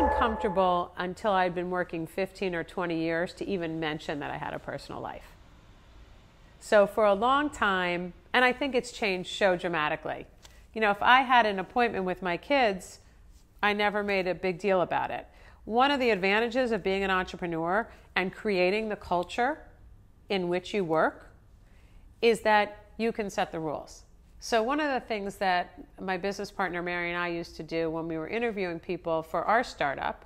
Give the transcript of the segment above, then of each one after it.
wasn't comfortable until I'd been working 15 or 20 years to even mention that I had a personal life. So for a long time, and I think it's changed so dramatically. You know, if I had an appointment with my kids, I never made a big deal about it. One of the advantages of being an entrepreneur and creating the culture in which you work is that you can set the rules. So one of the things that my business partner Mary and I used to do when we were interviewing people for our startup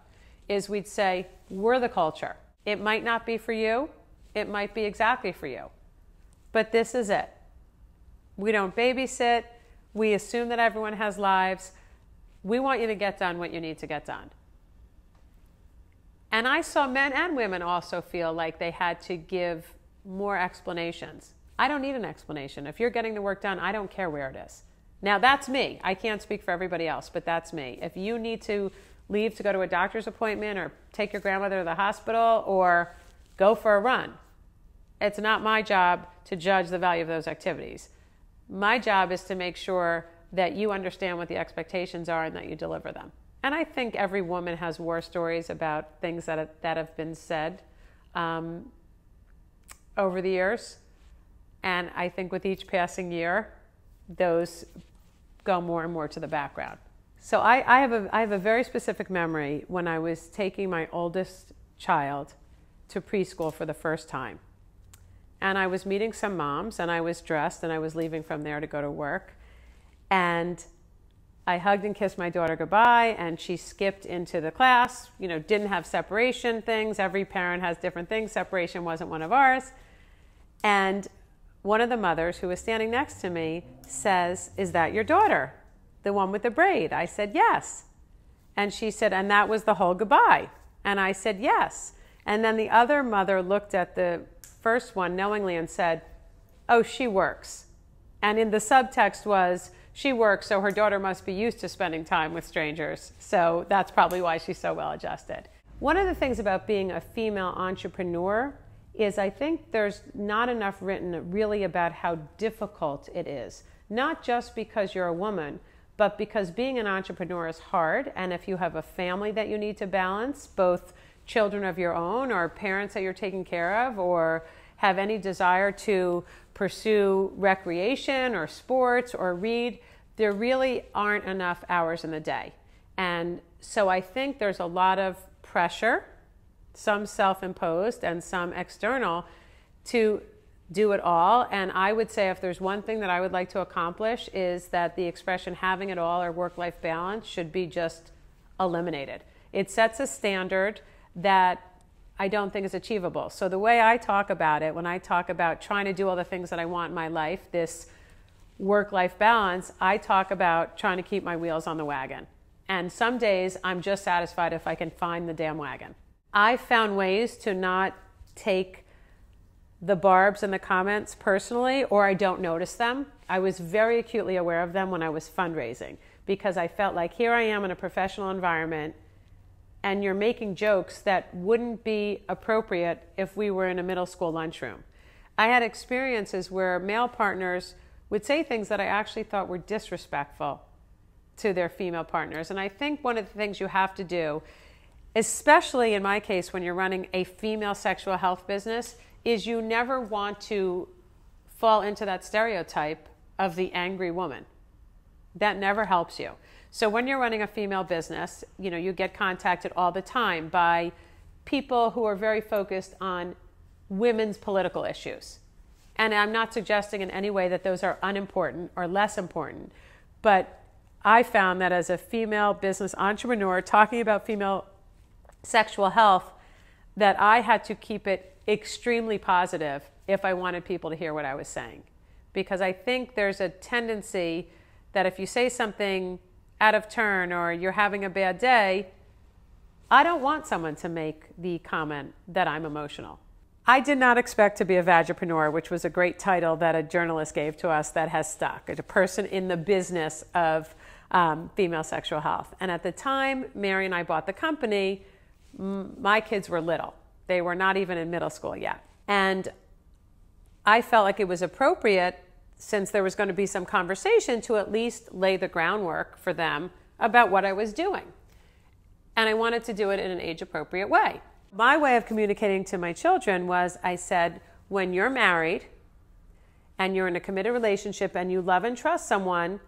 is we'd say, we're the culture. It might not be for you. It might be exactly for you. But this is it. We don't babysit. We assume that everyone has lives. We want you to get done what you need to get done. And I saw men and women also feel like they had to give more explanations. I don't need an explanation. If you're getting the work done, I don't care where it is. Now, that's me. I can't speak for everybody else, but that's me. If you need to leave to go to a doctor's appointment or take your grandmother to the hospital or go for a run, it's not my job to judge the value of those activities. My job is to make sure that you understand what the expectations are and that you deliver them. And I think every woman has war stories about things that have been said over the years. And I think with each passing year, those go more and more to the background. So I have a very specific memory when I was taking my oldest child to preschool for the first time. And I was meeting some moms, and I was dressed, and I was leaving from there to go to work. And I hugged and kissed my daughter goodbye, and she skipped into the class, you know, didn't have separation things. Every parent has different things. Separation wasn't one of ours. And one of the mothers who was standing next to me says, "Is that your daughter? The one with the braid?" I said, "Yes." And she said, "And that was the whole goodbye?" And I said, "Yes." And then the other mother looked at the first one knowingly and said, "Oh, she works." And in the subtext was, she works, so her daughter must be used to spending time with strangers. So that's probably why she's so well adjusted. One of the things about being a female entrepreneur is I think there's not enough written really about how difficult it is. Not just because you're a woman, but because being an entrepreneur is hard. And if you have a family that you need to balance, both children of your own or parents that you're taking care of, or have any desire to pursue recreation or sports or read, there really aren't enough hours in the day. And so I think there's a lot of pressure, some self-imposed and some external, to do it all. And I would say if there's one thing that I would like to accomplish is that the expression having it all or work-life balance should be just eliminated. It sets a standard that I don't think is achievable. So the way I talk about it, when I talk about trying to do all the things that I want in my life, this work-life balance, I talk about trying to keep my wheels on the wagon. And some days I'm just satisfied if I can find the damn wagon. I found ways to not take the barbs in the comments personally, or I don't notice them. I was very acutely aware of them when I was fundraising, because I felt like here I am in a professional environment and you're making jokes that wouldn't be appropriate if we were in a middle school lunchroom. I had experiences where male partners would say things that I actually thought were disrespectful to their female partners. And I think one of the things you have to do, especially in my case when you're running a female sexual health business, is you never want to fall into that stereotype of the angry woman. That never helps you. So when you're running a female business, you know, you get contacted all the time by people who are very focused on women's political issues. And I'm not suggesting in any way that those are unimportant or less important, but I found that as a female business entrepreneur talking about female sexual health, that I had to keep it extremely positive if I wanted people to hear what I was saying. Because I think there's a tendency that if you say something out of turn or you're having a bad day, I don't want someone to make the comment that I'm emotional. I did not expect to be a vagipreneur, which was a great title that a journalist gave to us that has stuck. It's a person in the business of female sexual health. And at the time Mary and I bought the company, my kids were little. They were not even in middle school yet. And I felt like it was appropriate, since there was going to be some conversation, to at least lay the groundwork for them about what I was doing. and I wanted to do it in an age-appropriate way. My way of communicating to my children was, I said, when you're married and you're in a committed relationship and you love and trust someone,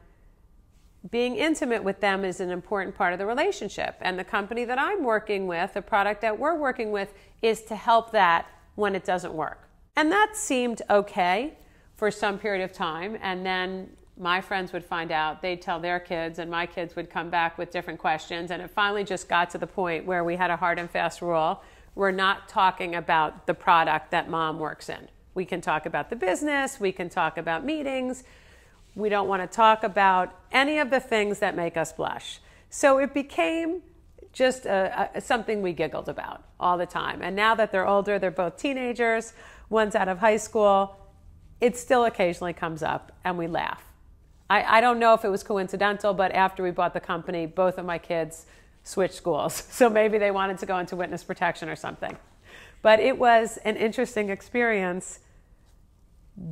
being intimate with them is an important part of the relationship. And the company that I'm working with, the product that we're working with, is to help that when it doesn't work. And that seemed okay for some period of time. And then my friends would find out, they'd tell their kids, and my kids would come back with different questions. And it finally just got to the point where we had a hard and fast rule. We're not talking about the product that mom works in. We can talk about the business, we can talk about meetings. We don't want to talk about any of the things that make us blush. So it became just something we giggled about all the time. And now that they're older, they're both teenagers, one's out of high school, it still occasionally comes up and we laugh. I don't know if it was coincidental, but after we bought the company, both of my kids switched schools. So maybe they wanted to go into witness protection or something. But it was an interesting experience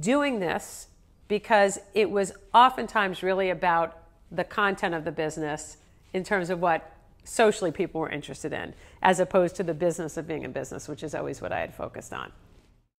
doing this, because it was oftentimes really about the content of the business in terms of what socially people were interested in, as opposed to the business of being in business, which is always what I had focused on.